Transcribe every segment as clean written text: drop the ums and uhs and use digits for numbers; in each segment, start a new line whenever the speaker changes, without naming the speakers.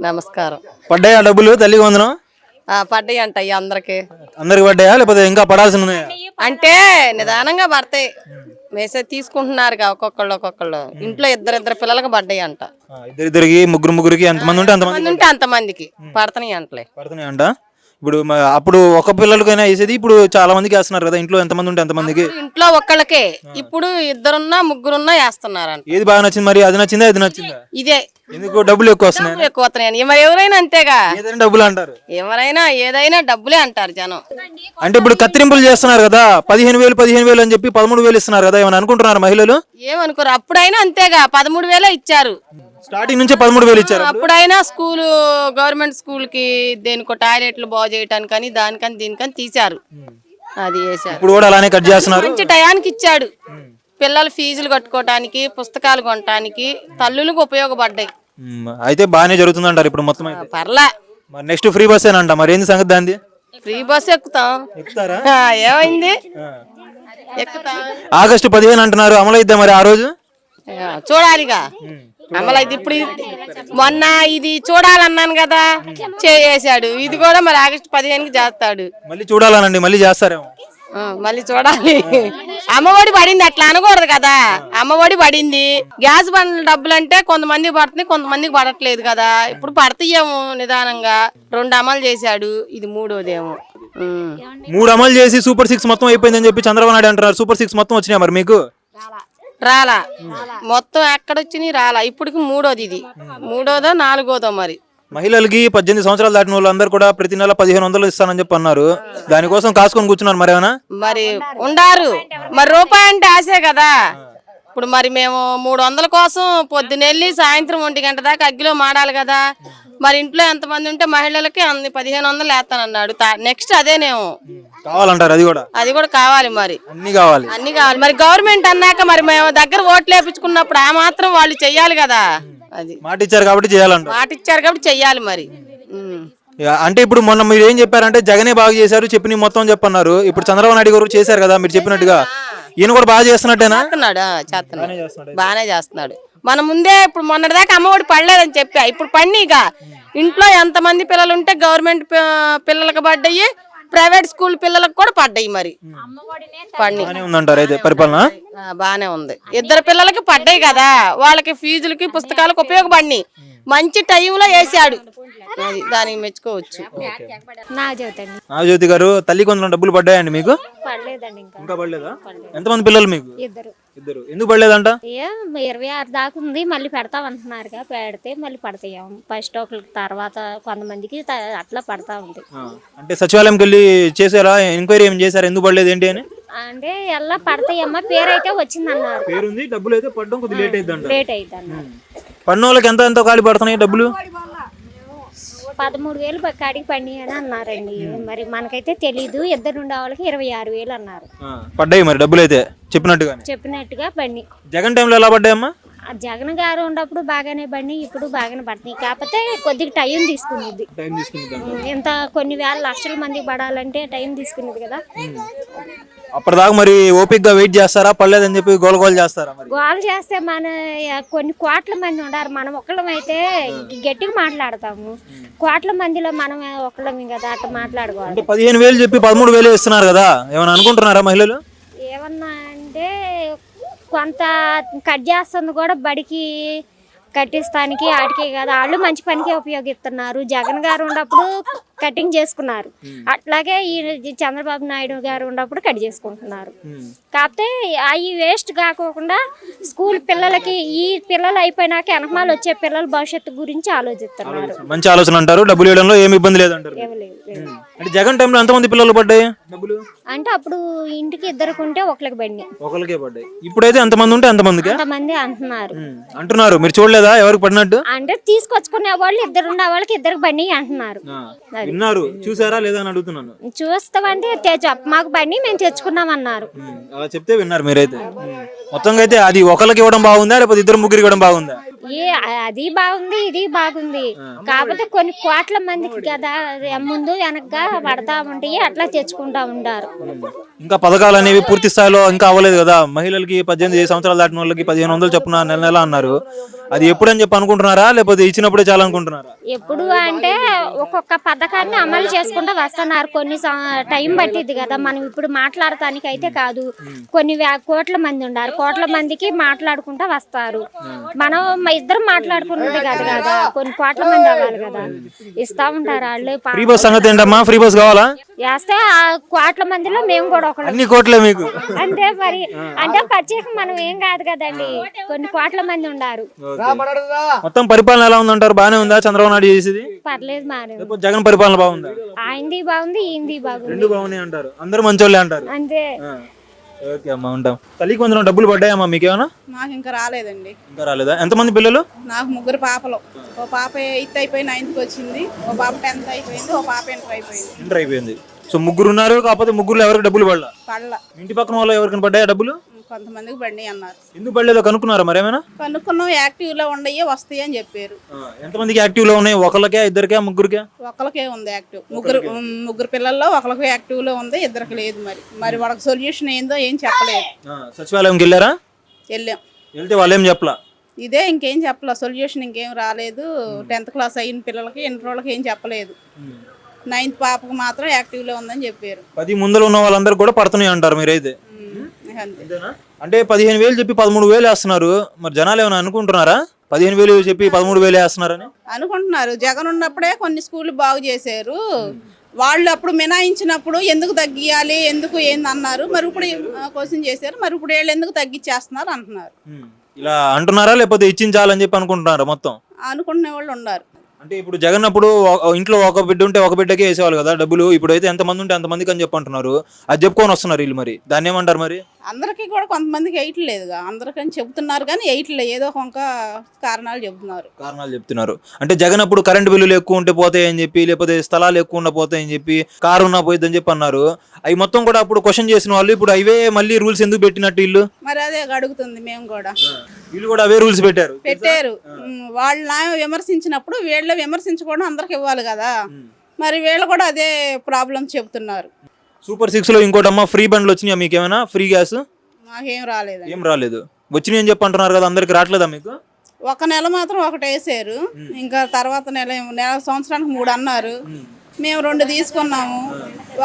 నమస్కారం.
పడ్డాయా డబ్బులు తల్లికి వందనం?
పడ్డాయి అంట అందరికి.
అందరికి పడ్డాయా లేకపోతే ఇంకా పడాల్సి ఉన్నాయా?
అంటే నిదానంగా పడతాయి. మెసేజ్ తీసుకుంటున్నారుగా ఒక్కొక్కళ్ళు. ఇంట్లో ఇద్దరు పిల్లలకి పడ్డాయి అంట.
ఇద్దరికి ముగ్గురికి ఎంతమంది ఉంటే
అంతమందికి పడుతున్నాయి అంటలే.
పడుతున్నాయి అంట. ఇప్పుడు అప్పుడు ఒక పిల్లలకైనా వేసేది, ఇప్పుడు చాలా మందికి వేస్తున్నారు కదా. ఇంట్లో ఎంతమంది ఉంటే అంతమందికి.
ఇంట్లో ఒక్కళ్ళకే, ఇప్పుడు ఇద్దరున్నా ముగ్గురున్నా వేస్తున్నారంట.
ఏది బాగా నచ్చింది మరి? అది నచ్చిందా ఇది నచ్చిందా?
ఇదే.
ఎందుకు డబ్బులు ఎక్కువ వస్తున్నాయి?
మరి ఎవరైనా అంతేగా,
డబ్బులు అంటారు.
ఎవరైనా ఏదైనా డబ్బులే అంటారు జనం.
అంటే ఇప్పుడు కత్తిరింపులు చేస్తున్నారు కదా, 15,000 అని చెప్పి 13,000 ఇస్తున్నారు కదా, ఏమని అనుకుంటున్నారు మహిళలు?
ఏమనుకోరు, అప్పుడైనా అంతేగా 13,000 ఇచ్చారు.
స్టార్టింగ్ నుంచి 13,000 ఇచ్చారు.
అప్పుడైనా స్కూలు, గవర్నమెంట్ స్కూల్ కి దేనికో టాయిలెట్లు బాగు చేయటానికని దానికని దీనికని తీశారు. అది వేసారు.
ఇప్పుడు కూడా అలానే కట్ చేస్తున్నారు.
మంచి టయానికి ఇచ్చాడు. పిల్లలు ఫీజులు కట్టుకోవటానికి, పుస్తకాలు కొనటానికి తల్లులకు ఉపయోగపడ్డాయి.
అయితే బాగానే జరుగుతుంది అంటారు ఇప్పుడు మొత్తం?
పర్లా.
మరి నెక్స్ట్ ఫ్రీ బస్ ఏనంట, మరి ఏంది సంగతి దాన్ని?
ఫ్రీ బస్ ఎక్కుతాం. ఏమైంది? ఎక్కుతాం.
ఆగస్టు 15 అంటున్నారు, అమలైద్దా మరి ఆ రోజు?
చూడాలిగా అమలైతే. ఇప్పుడు మొన్న ఇది చూడాలన్నాను కదా, చేసాడు. ఇది కూడా మరి ఆగస్టు 15కి చేస్తాడు.
మళ్ళీ చూడాలనండి, మళ్ళీ చేస్తారేమో.
మళ్ళీ చూడాలి. అమ్మఒడి పడింది, అట్లా అనకూడదు కదా. అమ్మఒడి పడింది. గ్యాస్ బండ్ల డబ్బులు అంటే కొంతమందికి పడుతుంది, కొంతమందికి పడట్లేదు కదా. ఇప్పుడు పడతాయేమో నిదానంగా. 2 అమలు చేశాడు, ఇది 3వదేమో.
3 అమలు చేసి సూపర్ 6 మొత్తం అయిపోయిందని చెప్పి చంద్రబాబు నాయుడు అంటున్నారు. సూపర్ 6 మొత్తం వచ్చినాయి మరి మీకు?
రాలా. మొత్తం ఎక్కడొచ్చినాయి రాలా. ఇప్పటికి 3వది. ఇది 3వదో 4వదో మరి.
మహిళలకి 18 సంవత్సరాలు దాటిన వాళ్ళందరూ కూడా ప్రతి నెల 1,500 ఇస్తానని చెప్పి అన్నారు. దానికోసం కాసుకొని కూర్చున్నారు మరి ఏమైనా? మరి
ఉండారు. మరి రూపాయి అంటే ఆశే కదా. ఇప్పుడు మరి మేము 300 కోసం పొద్దునెళ్ళి సాయంత్రం 1 గంట దాకా అగ్గిలో మాడాలి కదా. మరి ఇంట్లో ఎంతమంది ఉంటే మహిళలకి 1,500 వేస్తానన్నాడు. నెక్స్ట్ అదేనేమో
కావాలంటారు. అది కూడా
కావాలి. మరి అన్ని కావాలి. మరి గవర్నమెంట్ అన్నాక మరి మేము దగ్గర ఓట్లు వేపించుకున్నప్పుడు ఆ మాత్రం వాళ్ళు చెయ్యాలి కదా. అది
మాట ఇచ్చారు కాబట్టి
చెయ్యాలి మరి.
అంటే ఇప్పుడు మొన్న మీరు ఏం చెప్పారంటే జగనే బాగా చేశారు, చెప్పి మొత్తం చెప్పన్నారు. ఇప్పుడు చంద్రబాబు నాయుడు గారు చేశారు కదా మీరు చెప్పినట్టుగా, ఈయన కూడా బాగా చేస్తున్నట్టేనా?
బాగానే చేస్తున్నాడు. మన ముందే ఇప్పుడు మొన్నటిదాకా అమ్మఒడి పడలేదని చెప్పా, ఇప్పుడు పడినీగా. ఇంట్లో ఎంతమంది పిల్లలు ఉంటే గవర్నమెంట్ పిల్లలకు పడ్డాయి, ప్రైవేట్ స్కూల్ పిల్లలకు కూడా పడ్డాయి. మరి
ఉందంటారు అయితే పరిపాలన
బానే ఉంది. 2 పిల్లలకి పడ్డాయి కదా, వాళ్ళకి ఫీజులకి పుస్తకాలకు ఉపయోగపడినాయి. మంచి టైంలో వేసాడు, దానికి మెచ్చుకోవచ్చు.
నాగజ్యోతి గారు, తల్లి కొందరు డబ్బులు పడ్డాయండి మీకు? ఇంకా పడలేదా? ఎంతమంది పిల్లలు మీకు? ఇద్దరు. ఎందుకు పడలేదంట?
26 దాకా ఉంది, మళ్ళీ పెడతాం అంటున్నారుగా. పెడితే మళ్ళీ పడతాం. ఫస్ట్ ఒకరికి, తర్వాత కొంతమందికి అట్లా పడతా ఉంది.
అంటే సచివాలయంకి వెళ్ళి చేసారా, ఎంక్వైరీ ఏం చేశారు, ఎందుకు పడలేదు ఏంటి అని?
అంటే ఎలా పడతాయమ్మా, పేరు అయితే వచ్చింది అన్నారు.
పేరుంది, డబ్బులు అయితే పడడం కొద్దిగా లేట్
అయితే అన్నారు.
పడిన వాళ్ళకి ఎంత ఖాళీ పడుతున్నాయి డబ్బులు?
13,000 కాడికి పడినాయి అని అన్నారండి. మరి మనకైతే తెలీదు. 2 ఉండే వాళ్ళకి 26,000 అన్నారు.
పడ్డాయి మరి డబ్బులు అయితే
చెప్పినట్టుగా పడినాయి.
జగన్ టైంలో ఎలా పడ్డాయమ్మా?
జగన్ గారు ఉన్నప్పుడు బాగానే పడినాయి, ఇప్పుడు బాగానే పడుతున్నాయి. కాకపోతే కొద్దిగా టైం తీసుకునేది. ఇంత కొన్ని వేల లక్షల మందికి పడాలంటే టైం తీసుకునేది కదా.
అప్పటిదాకా మరి ఓపిక్ గా వెయిట్ చేస్తారా, పడలేదని చెప్పి గోల చేస్తారా?
గోల చేస్తే మన కొన్ని కోట్ల మంది ఉన్నారు, మనం ఒక్కళ్ళం అయితే గట్టిగా మాట్లాడతాము. కోట్ల మందిలో మనం ఒక్కళ్ళం కదా, అట్లా మాట్లాడుకోవాలి.
15,000 చెప్పి 13,000 ఇస్తున్నారు కదా, ఏమన్నా అనుకుంటున్నారా మహిళలు?
ఏమన్నా అంటే కొంత కట్ చేస్తుంది కూడా, బడికి కట్టిస్తానికి ఆడికే కదా. వాళ్ళు మంచి పనికే ఉపయోగిస్తున్నారు. జగన్ గారు ఉన్నప్పుడు కటింగ్ చేసుకున్నారు, అట్లాగే ఈ చంద్రబాబు నాయుడు గారు ఉన్నప్పుడు కట్ చేసుకుంటున్నారు. కాకపోతే అవి వేస్ట్ కాకోకుండా స్కూల్ పిల్లలకి, ఈ పిల్లలు అయిపోయినాక వెనకమాలు వచ్చే పిల్లల భవిష్యత్తు గురించి ఆలోచిస్తున్నారు.
మంచి ఆలోచన అంటారు. డబ్బులు ఇవ్వడంలో ఏమి ఇబ్బంది లేదంటారు. అంటే జగన్ టైంలో ఎంతమంది పిల్లలు పడ్డాయి డబ్బులు?
అంటే అప్పుడు ఇంటికి 2 ఉంటే ఒకరికి పడినాయి.
ఇప్పుడైతే ఎంతమంది ఉంటే అంతమంది అంటున్నారు. మీరు చూడలేదా ఎవరికి పడినట్టు?
అంటే తీసుకొచ్చుకునే వాళ్ళు 2 ఉండే వాళ్ళకి 2 పడినాయి అంటున్నారు.
విన్నారు, చూసారా లేదా అని అడుగుతున్నాను.
చూస్తామంటే మాకు పడినాయి, మేము తెచ్చుకున్నాం అన్నారు.
అలా చెప్తే విన్నారు మీరైతే. మొత్తంగా అయితే అది ఒకరికి ఇవ్వడం బాగుందా, లేకపోతే 2-3 ఇవ్వడం బాగుందా?
అది బాగుంది, ఇది బాగుంది. కాకపోతే కొన్ని కోట్ల మందికి కదా ముందు వెనకగా పడతా ఉంటాయి, అట్లా తెచ్చుకుంటా ఉంటారు.
ఇంకా పథకాలు అనేవి పూర్తి స్థాయిలో ఇంకా అవ్వలేదు కదా. మహిళలకి 18 సంవత్సరాలు దాటిన వాళ్ళకి 1,500 చొప్పున నెల అన్నారు. అది ఎప్పుడు అని చెప్పి అనుకుంటున్నారా లేకపోతే ఇచ్చినప్పుడే చాలా అనుకుంటున్నారా?
ఎప్పుడు అంటే ఒక్కొక్క పథకాన్ని అమలు చేసుకుంటూ వస్తున్నారు. కొన్ని టైం పట్టిద్ది కదా, మనం ఇప్పుడు మాట్లాడటానికి అయితే కాదు. కొన్ని కోట్ల మంది ఉన్నారు, కోట్ల మందికి మాట్లాడుకుంటూ వస్తారు. మనం ఇద్దరం మాట్లాడుకున్నది కాదు కదా, కొన్ని కోట్ల మంది అవ్వాలి కదా, ఇస్తా ఉంటారు వాళ్ళు.
ఫ్రీ బస్ సంగతి ఏంటమ్మా? ఫ్రీ బస్ కావాలా?
వేస్తే ఆ కోట్ల మందిలో మేము కూడా ఒకళ్ళు.
అన్ని కోట్లే మీకు?
అంతే మరి, అంటే ప్రత్యేకం మనం ఏం కాదు కదండి, కొన్ని కోట్ల మంది ఉన్నారు.
మొత్తం పరిపాలన ఎలా ఉందంటారు? బానే ఉందా చంద్రబాబు నాయుడు చేసేది?
పర్లేదు మారే.
లేకపోతే జగన్ పరిపాలన బాగుందా?
ఆయనది బాగుంది, ఈయనది బాగుంది,
రెండు బాగున్నాయి అంటారు, అందరూ మంచోళ్ళే అంటారు.
అంతే.
ఓకే అమ్మా, ఉంటాం. తల్లికి వందనం డబ్బులు పడ్డాయమ్మా మీకేమన్నా?
నాకు ఇంకా రాలేదండి.
ఇంకా రాలేదా? ఎంతమంది పిల్లలు?
నాకు 3 పాపలు. ఓ పాప 8th అయిపోయి 9th వచ్చింది, ఓ పాప 10th అయిపోయింది, ఓ పాప ఇంటర్ అయిపోయింది.
ఇంటర్ అయిపోయింది. సో ముగ్గురు ఉన్నారు, కాకపోతే ముగ్గురు ఎవరికి డబ్బులు పడలా?
పళ్ళ
ఇంటి పక్కన వాళ్ళు ఎవరికైనా పడ్డాయా డబ్బులు?
కొంతమందికి బండి అన్నారు.
ఎందుకు పడలేదో కనుక్కున్నారా మరేమైనా?
కనుక్కున్నాం, యాక్టివ్ లో ఉండయి వస్తాయి అని చెప్పారు.
ఎంతమందికి యాక్టివ్ లో ఉన్నాయి? ఒకళ్ళకే, ఇద్దరికే, ముగ్గురికే?
ఒకరికే ఉంది యాక్టివ్. ముగ్గురు పిల్లల్లో ఒకరికి యాక్టివ్ లో ఉంది, ఇద్దరికి లేదు. మరి వాళ్ళకి సొల్యూషన్ ఏందో ఏం చెప్పలేదు.
సచివాలయంకి వెళ్ళారా?
వెళ్ళాం,
వెళ్తే వాళ్ళు ఏం చెప్పలా?
ఇదే ఇంకేం చెప్పలే, సొల్యూషన్ ఇంకేం రాలేదు. 10th క్లాస్ అయిన పిల్లలకి, ఇంటర్ వాళ్ళకి ఏం చెప్పలేదు. 9th పాపకు మాత్రం యాక్టివ్ లో ఉందని చెప్పారు.
10 ముందర ఉన్న వాళ్ళందరూ కూడా పడుతున్నాయి అంటారు మీరైతే?
అంతే.
అంటే 15,000 చెప్పి 13,000 వేస్తున్నారు. మరి జనాలు ఏమైనా అనుకుంటున్నారా 15,000 చెప్పి 13,000 వేస్తున్నారని?
అనుకుంటున్నారు. జగన్ ఉన్నప్పుడే కొన్ని స్కూళ్ళు బాగు చేశారు. వాళ్ళు అప్పుడు మినాయించినప్పుడు ఎందుకు తగ్గియాలి, ఎందుకు ఏంది అన్నారు. మరి ఇప్పుడు క్వశ్చన్ చేశారు, మరి ఇప్పుడు వీళ్ళు ఎందుకు తగ్గించేస్తున్నారు అంటున్నారు.
ఇలా అంటున్నారా లేకపోతే ఇచ్చించాలని చెప్పి అనుకుంటున్నారా మొత్తం?
అనుకునే వాళ్ళు ఉన్నారు.
అంటే ఇప్పుడు జగన్ అప్పుడు ఇంట్లో ఒక బిడ్డ ఉంటే ఒక బిడ్డకే వేసేవాళ్ళు కదా డబ్బులు. ఇప్పుడైతే ఎంతమంది ఉంటే అంతమందికి అని చెప్పి అంటున్నారు. అది చెప్పుకొని వస్తున్నారు వీళ్ళు. మరి దాన్ని ఏమంటారు? మరి
అందరికీ కూడా కొంతమందికి వేయట్లేదుగా, అందరికని చెబుతున్నారు కానీ వేయట్లేదు. ఏదో ఒక కారణాలు
చెప్తున్నారు. అంటే జగన్ అప్పుడు కరెంట్ బిల్లులు ఎక్కువ ఉంటే పోతాయని చెప్పి, లేకపోతే స్థలాలు ఎక్కువ ఉన్న పోతాయని చెప్పి, కారు ఉన్నా పోయిద్దని చెప్పి అన్నారు. అవి మొత్తం కూడా అప్పుడు క్వశ్చన్ చేసిన వాళ్ళు ఇప్పుడు అవే మళ్ళీ రూల్స్ ఎందుకు పెట్టినట్టు వీళ్ళు?
మరి అదే అడుగుతుంది మేము కూడా.
వీళ్ళు కూడా అవే రూల్స్ పెట్టారు.
వాళ్ళ విమర్శించినప్పుడు వీళ్ళ విమర్శించుకోవడం అందరికి ఇవ్వాలి కదా. మరి వీళ్ళు కూడా అదే ప్రాబ్లం చెబుతున్నారు.
సూపర్ 6 లో ఇంకోటమ్మా, ఫ్రీ బండ్లు వచ్చినాయా మీకు? ఏమైనా ఫ్రీ గ్యాస్?
మాకేం రాలేదు.
ఏం రాలేదు. వచ్చినాయి అని చెప్పి అంటున్నారు కదా, అందరికి రావట్లేదా మీకు?
ఒక నెల మాత్రం ఒకటి వేసారు, ఇంకా తర్వాత సంవత్సరానికి 3 అన్నారు. మేము 2 తీసుకున్నాము.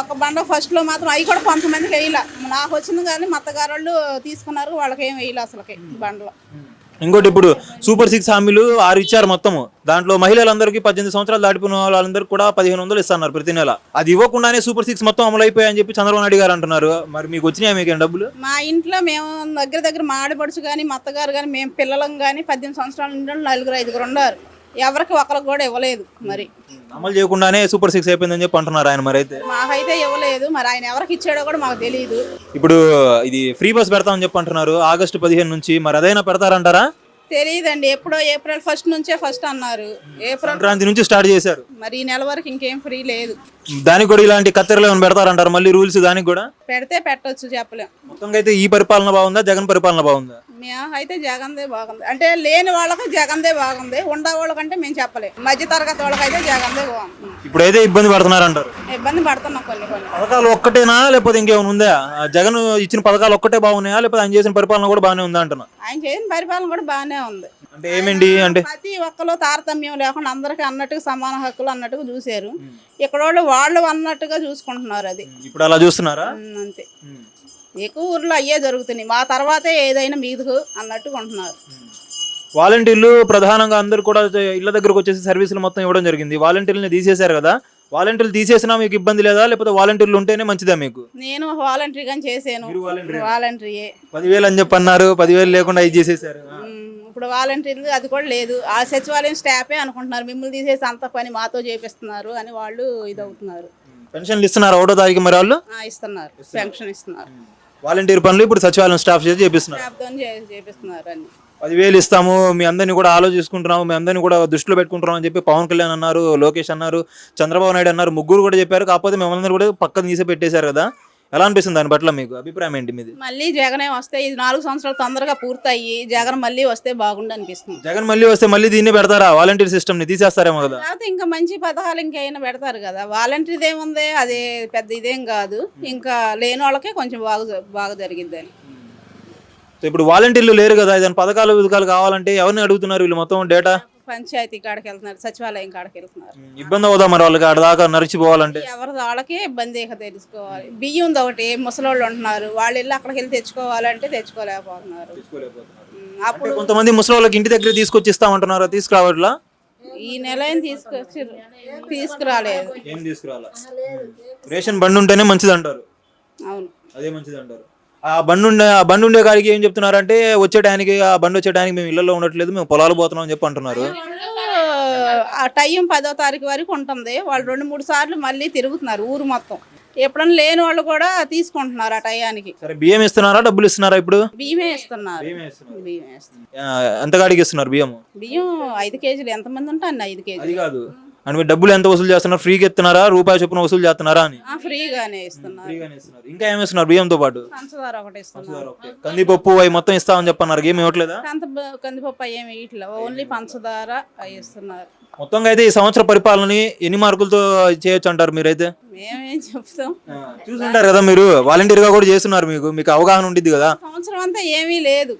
ఒక బండ ఫస్ట్ లో మాత్రం అవి కూడా కొంతమందికి వేయలే. నాకు వచ్చింది కానీ మా అత్తగారు వాళ్ళు తీసుకున్నారు, వాళ్ళకి ఏం వేయలే అసలుకి బండ్లో.
ఇంకోటి ఇప్పుడు సూపర్ 6 హామీలు 6 ఇచ్చారు మొత్తము. దాంట్లో మహిళలందరికీ 18 సంవత్సరాలు దాటిపోయిన వాళ్ళందరికీ కూడా 1,500 ఇస్తున్నారు ప్రతి నెల. అది ఇవ్వకుండానే సూపర్ 6 మొత్తం అమలు అయిపోయాయని చెప్పి చంద్రబాబు నాయుడు గారు అంటున్నారు. మరి మీకు వచ్చినాయా మీకేం డబ్బులు?
మా ఇంట్లో మేము దగ్గర మా ఆడపడుచు కానీ మా అత్తగారు కానీ మేము పిల్లలం కానీ 18 సంవత్సరాల నుండి 4-5 ఉన్నారు. ఎవరికి ఒకరికి కూడా ఇవ్వలేదు. మరి
అమలు చేయకుండానే సూపర్ 6 అయిపోయిందని చెప్పి అంటున్నారు ఆయన. మరి అయితే
మాకైతే ఇవ్వలేదు. మరి ఆయన ఎవరికి ఇచ్చాడో కూడా మాకు తెలియదు.
ఇప్పుడు ఇది ఫ్రీ బస్ పెడతామని చెప్పి అంటున్నారు ఆగస్టు 15 నుంచి. మరి అదైనా పెడతారంటారా?
తెలియదండి. ఎప్పుడో ఏప్రిల్ 1 నుంచే ఫస్ట్ అన్నారు. ఏప్రిల్
సంక్రాంతి నుంచి స్టార్ట్ చేశారు.
మరి ఈ నెల వరకు ఇంకేం ఫ్రీ లేదు.
దానికి కూడా ఇలాంటి కత్తెరలు ఏమైనా పెడతారంటారు మళ్ళీ రూల్స్? దానికి కూడా
పెడితే పెట్టొచ్చు, చెప్పలేం.
మొత్తంగా అయితే ఈ పరిపాలన బాగుందా, జగన్ పరిపాలన బాగుందా?
అయితే జగన్దే బాగుంది. అంటే లేని వాళ్ళకి జగన్దే బాగుంది, ఉండే వాళ్ళకంటే మేము చెప్పలేం. మధ్య తరగతి వాళ్ళకైతే జగన్దే బాగుంది.
ఇప్పుడైతే ఇబ్బంది పడుతున్నారంటారు.
ఇబ్బంది పడుతున్నాం కొన్ని.
పథకాలు ఒక్కటేనా లేకపోతే ఇంకేమైనా ఉందా? జగన్ ఇచ్చిన పథకాలు ఒక్కటే బాగున్నాయా లేకపోతే ఆయన చేసిన పరిపాలన కూడా బాగానే ఉందా అంటున్నా?
ఆయన చేసిన పరిపాలన కూడా బాగానే ఉంది.
అంటే ఏమేంటి అంటే
ప్రతి ఒక్కరు తారతమ్యం లేకుండా అందరికి అన్నట్టుగా సమాన హక్కులు అన్నట్టుగా చూశారు. ఇక్కడ వాళ్ళు అన్నట్టుగా చూసుకుంటున్నారు. అది
ఇప్పుడు అలా చూస్తున్నారా?
అంతే. ఎక్కువ ఊర్లో అయ్యే జరుగుతున్నాయి. మా తర్వాతే ఏదైనా మీదుకు అన్నట్టుగా ఉంటున్నారు.
వాలంటీర్లు ప్రధానంగా అందరు కూడా ఇళ్ల దగ్గరకు వచ్చేసి సర్వీసులు మొత్తం ఇవ్వడం జరిగింది. వాలంటీర్లని తీసేశారు కదా, వాలంటీర్లు తీసేసినా మీకు ఇబ్బంది లేదా లేకపోతే వాలంటీర్లు ఉంటేనే మంచిదా మీకు?
నేను వాలంటీర్గా చేశాను. వాలంటీర్
10,000 అని చెప్పి అన్నారు. 10,000 లేకుండా ఇది చేసేసారు.
ఇప్పుడు వాలంటీర్లు అది కూడా లేదు. ఆ సచివాలయం స్టాఫే అనుకుంటున్నారు మిమ్మల్ని తీసేసి అంత పని మాతో చేపిస్తున్నారు అని వాళ్ళు ఇదవుతున్నారు.
పెన్షన్లు ఇస్తున్నారు 1వ తారీఖు మరి వాళ్ళు?
ఇస్తున్నారు, పెన్షన్ ఇస్తున్నారు.
వాలంటీర్ పనులు ఇప్పుడు సచివాలయం స్టాఫ్ చేసి చేపిస్తున్నారు. 10,000 ఇస్తాము, మీ అందరినీ కూడా ఆలోచించుకుంటున్నాము, మీ అందరినీ కూడా దృష్టిలో పెట్టుకుంటున్నాం అని చెప్పి పవన్ కళ్యాణ్ అన్నారు, లోకేష్ అన్నారు, చంద్రబాబు నాయుడు అన్నారు. ముగ్గురు కూడా చెప్పారు. కాకపోతే మేమందరూ కూడా పక్కన తీసి పెట్టేశారు కదా. ఎలా అనిపిస్తుంది దాని పట్ల మీకు అభిప్రాయం ఏంటి మీది?
మళ్ళీ జగనే వస్తే ఇది 4 సంవత్సరాలు తొందరగా పూర్తయ్యి జగన్ మళ్ళీ వస్తే బాగుండు అనిపిస్తుంది.
జగన్ మళ్ళీ వస్తే మళ్ళీ దీన్ని పెడతారా? వాలంటీర్ సిస్టమ్ ని తీసేస్తారేమో కదా.
ఇంకా మంచి పథకాలు ఇంకైనా పెడతారు కదా. వాలంటీర్ ఏముంది, అది పెద్ద ఇదేం కాదు. ఇంకా లేని వాళ్ళకే కొంచెం బాగా జరిగిద్దని.
సో ఇప్పుడు వాలంటీర్లు లేరు కదా, ఏదైనా పథకాలు కావాలంటే ఎవరిని అడుగుతున్నారు వీళ్ళు మొత్తం డేటా?
పంచాయతీ కాడికి వెళ్తున్నారు, సచివాలయం కాడికి వెళ్తున్నారు.
ఇబ్బంది అవుదా మరి వాళ్ళకి ఆడ దాకా నడిచిపోవాలంటే?
ఎవరి వాళ్ళకే ఇబ్బంది ఇక తెలుసుకోవాలి. బియ్యం ఒకటి ముసలోళ్ళు ఉంటున్నారు, వాళ్ళు వెళ్ళి అక్కడికి వెళ్ళి తెచ్చుకోవాలంటే తెచ్చుకోలేకపోతున్నారు.
అంటే కొంతమంది ముసలి వాళ్ళకి ఇంటి దగ్గర తీసుకొచ్చి ఇస్తామంటున్నారు, తీసుకురావట్లా?
ఈ నెల ఏం తీసుకురాలేదు.
ఏం తీసుకురాలా? రేషన్ బండి ఉంటేనే మంచిది అంటారు.
అవును,
అదే మంచిది అంటారు. ఆ బండి ఉండే కాడికి ఏం చెప్తున్నారంటే వచ్చే టైంకి, ఆ బండి వచ్చే టైంకి మేము ఇళ్లలో ఉండట్లేదు, మేము పొలాలు పోతున్నాం అని చెప్పి అంటున్నారు.
ఆ టైం 10వ తారీఖు వరకు ఉంటుంది. వాళ్ళు 2-3 సార్లు మళ్ళీ తిరుగుతున్నారు ఊరు మొత్తం. ఎప్పుడన్నా లేని వాళ్ళు కూడా తీసుకుంటున్నారు ఆ టయానికి.
సరే, బియ్యం ఇస్తున్నారా, డబ్బులు ఇస్తున్నారా? ఇప్పుడు
బియ్యమే ఇస్తున్నారు.
ఎంత కాడికి ఇస్తున్నారు బియ్యం?
బియ్యం 5 కేజీలు, ఎంతమంది ఉంటే అన్ని 5 కేజీలు.
అది కాదు, అంటే మీరు డబ్బులు ఎంత వసూలు చేస్తున్నారు? ఫ్రీగా ఇస్తున్నారా, రూపాయి చొప్పున వసూలు చేస్తున్నారా అని?
ఫ్రీగానే ఇస్తున్నారు.
ఇంకా ఏమి ఇస్తున్నారు బియ్యంతో పాటు?
పంచదార ఒకటి ఇస్తున్నారు.
కందిపప్పు అవి మొత్తం ఇస్తామని చెప్పన్నారు, ఏమి ఇవ్వట్లేదా?
కందిపప్పు ఏమి ఇట్లా, ఓన్లీ పంచదార అవి ఇస్తున్నారు.
మొత్తంగా అయితే ఈ సంవత్సర పరిపాలనని ఎన్ని మార్కులతో చేయొచ్చు అంటారు మీరైతే?
మేమేం చెప్తాం,
చూసుంటారు కదా, మీరు వాలంటీర్ గా కూడా చేస్తున్నారు, మీకు అవగాహన ఉండిద్ది కదా.
సంవత్సరం అంతా ఏమీ లేదు.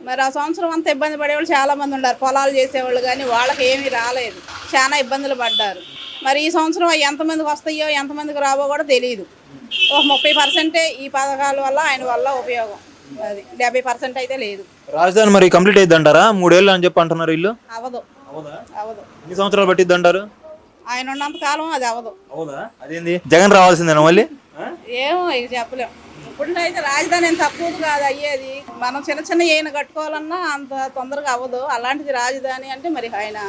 మరి ఆ సంవత్సరం అంతా ఇబ్బంది పడేవాళ్ళు చాలా మంది ఉన్నారు, పొలాలు చేసేవాళ్ళు, కానీ వాళ్ళకి ఏమీ రాలేదు, చాలా ఇబ్బందులు పడ్డారు. మరి ఈ సంవత్సరం అవి ఎంతమందికి వస్తాయో ఎంతమందికి రావో కూడా తెలియదు. ఒక 30% ఈ పథకాల వల్ల ఆయన వల్ల ఉపయోగం, అది 70% అయితే లేదు.
రాజధాని మరి కంప్లీట్ అయ్యిద్ది అంటారా? 3 ఏళ్ళు అని చెప్పి అంటున్నారు వీళ్ళు.
అవదు.
ఎన్ని సంవత్సరాలు పట్టిద్ది అంటారు?
ఆయన ఉన్నంత కాలం అది అవదు.
అదేంది, జగన్ రావాల్సిందేనా మళ్ళీ?
ఏమో ఇక చెప్పలేం. ఇప్పుడైతే రాజధాని ఏం తక్కువది కాదు అయ్యేది. మనం చిన్న ఏమైనా కట్టుకోవాలన్నా అంత తొందరగా అవ్వదు. అలాంటిది రాజధాని అంటే మరి ఆయన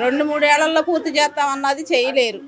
2-3 ఏళ్లలో పూర్తి చేస్తామన్నది చేయలేరు.